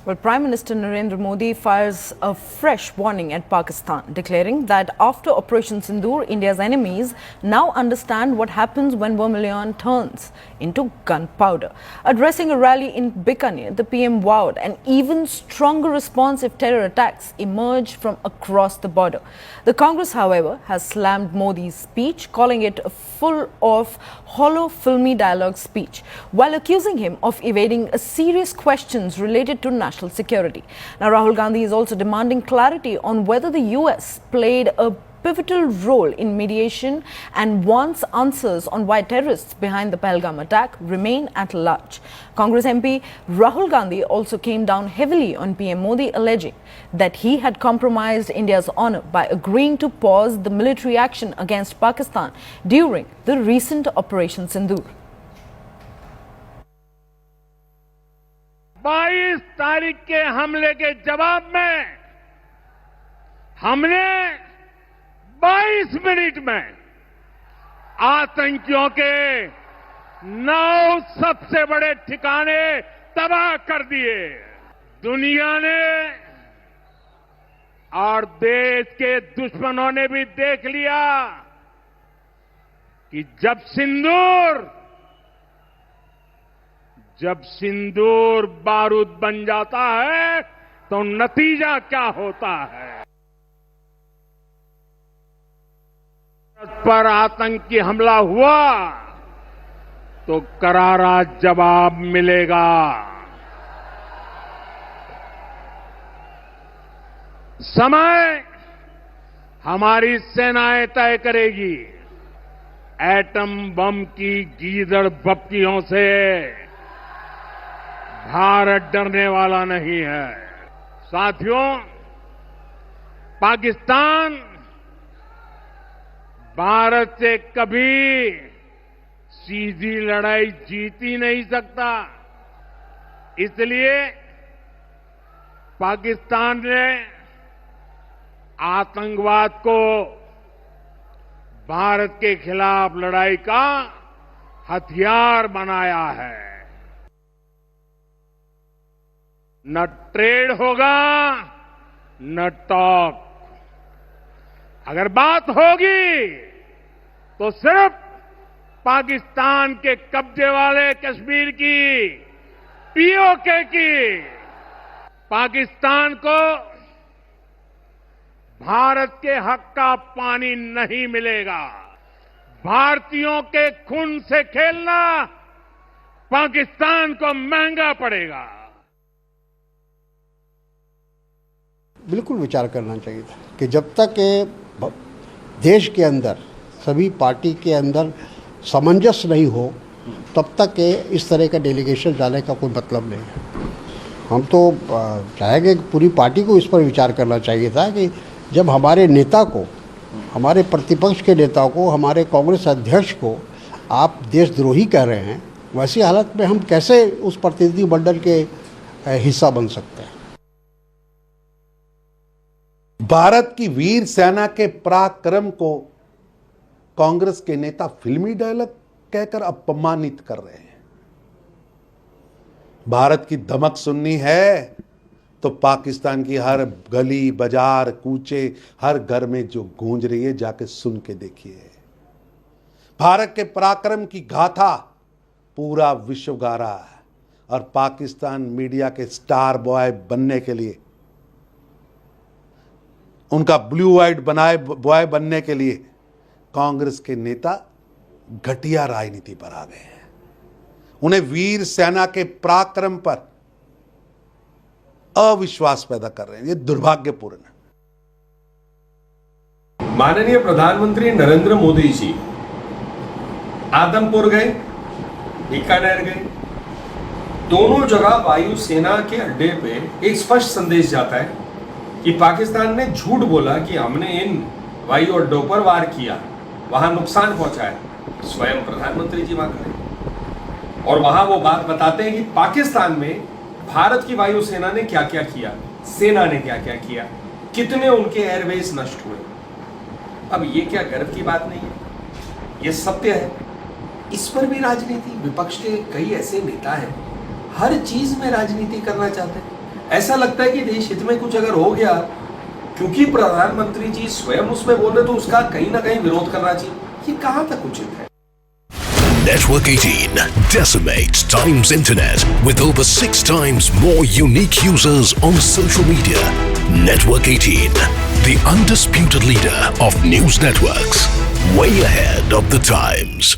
Well, Prime Minister Narendra Modi fires a fresh warning at Pakistan, declaring that after Operation Sindoor, India's enemies now understand what happens when vermilion turns into gunpowder. Addressing a rally in Bikaner, the PM vowed an even stronger response if terror attacks emerge from across the border. The Congress, however, has slammed Modi's speech, calling it a full of hollow, filmy dialogue speech, while accusing him of evading serious questions related to national security. Now, Rahul Gandhi is also demanding clarity on whether the US played a pivotal role in mediation and wants answers on why terrorists behind the Pahalgam attack remain at large. Congress MP Rahul Gandhi also came down heavily on PM Modi, alleging that he had compromised India's honor by agreeing to pause the military action against Pakistan during the recent Operation Sindoor. 22 तारीख के हमले के जवाब में हमने 22 minute में आतंकियों के 9 सबसे बड़े ठिकाने तबाह कर दिए। दुनिया ने और देश के दुश्मनों ने भी देख लिया कि जब सिंदूर बारूद बन जाता है तो नतीजा क्या होता है। पर आतंकी हमला हुआ तो करारा जवाब मिलेगा। समय हमारी सेनाएं तय करेगी। एटम बम की गीदड़ बप्तियों से भारत डरने वाला नहीं है। साथियों, पाकिस्तान भारत से कभी सीधी लड़ाई जीत ही नहीं सकता। इसलिए पाकिस्तान ने आतंकवाद को भारत के खिलाफ लड़ाई का हथियार बनाया है। न ट्रेड होगा न टॉक। अगर बात होगी तो सिर्फ पाकिस्तान के कब्जे वाले कश्मीर की, पीओके की। पाकिस्तान को भारत के हक का पानी नहीं मिलेगा। भारतीयों के खून से खेलना पाकिस्तान को महंगा पड़ेगा। बिल्कुल विचार करना चाहिए था कि जब तक देश के अंदर सभी पार्टी के अंदर सामंजस्य नहीं हो तब तक इस तरह का डेलीगेशन जाने का कोई मतलब नहीं है। हम तो चाहेंगे कि पूरी पार्टी को इस पर विचार करना चाहिए था कि जब हमारे नेता को, हमारे प्रतिपक्ष के नेता को, हमारे कांग्रेस अध्यक्ष को आप देशद्रोही कह रहे हैं, वैसी हालत में हम कैसे उस प्रतिनिधि मंडल के हिस्सा बन सकते हैं। भारत की वीर सेना के पराक्रम को कांग्रेस के नेता फिल्मी डायलॉग कहकर अपमानित कर रहे हैं। भारत की धमक सुननी है तो पाकिस्तान की हर गली, बाजार, कूचे, हर घर में जो गूंज रही है जाके सुन के देखिए। भारत के पराक्रम की गाथा पूरा विश्व गा रहा है और पाकिस्तान मीडिया के स्टार बॉय बनने के लिए, उनका ब्लू व्हाइट बॉय बनने के लिए कांग्रेस के नेता घटिया राजनीति पर आ गए हैं। उन्हें वीर सेना के पराक्रम पर अविश्वास पैदा कर रहे हैं। ये दुर्भाग्यपूर्ण है। माननीय प्रधानमंत्री नरेंद्र मोदी जी आदमपुर गए, बीकानेर गए, दोनों जगह वायुसेना के अड्डे पे एक स्पष्ट संदेश जाता है कि पाकिस्तान ने झूठ बोला कि हमने इन वायु अड्डों पर वार किया, वहां नुकसान पहुंचाया। स्वयं प्रधानमंत्री जी वहां खड़े और वहां वो बात बताते हैं कि पाकिस्तान में भारत की वायुसेना ने क्या क्या किया, सेना ने क्या क्या किया, कितने उनके एयरबेस नष्ट हुए। अब ये क्या गर्व की बात नहीं है? ये सत्य है। इस पर भी राजनीति, विपक्ष के कई ऐसे नेता हैं हर चीज में राजनीति करना चाहते हैं। ऐसा लगता है कि देश हित में कुछ अगर हो गया, क्योंकि प्रधानमंत्री जी स्वयं उसमें बोल रहे, तो उसका कहीं ना कहीं विरोध करना चाहिए। ये कहां तक उचित है? Network 18 decimates Times Internet with over 6 times more unique users on social media. Network 18, the undisputed leader of news networks, way ahead of the times.